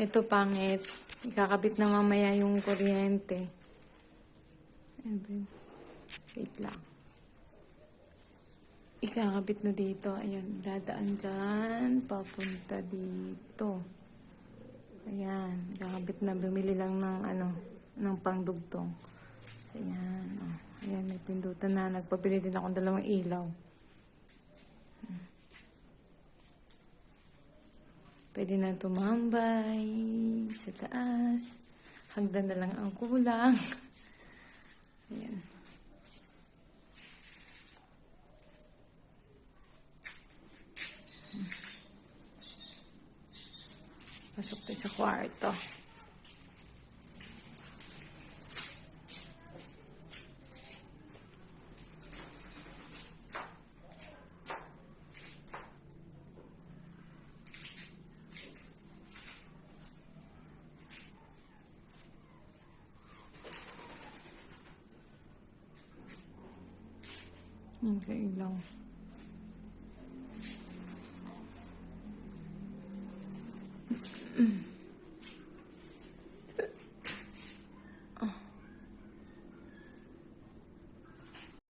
Ito pangit. Ikakabit na mamaya yung kuryente. Wait lang. Ikakabit na dito. Ayan, dadaan dyan. Papunta dito. Ayan, ikakabit na. Bumili lang ng ng pangdugtong. So, ayan. Oh. Ayan, may pindutan na. Nagpabili din akong 2 ilaw. Pwede na tumambay sa taas. Hagdan na lang ang kulang. Ayan. Pasok tayo sa kwarto. Ang kailaw.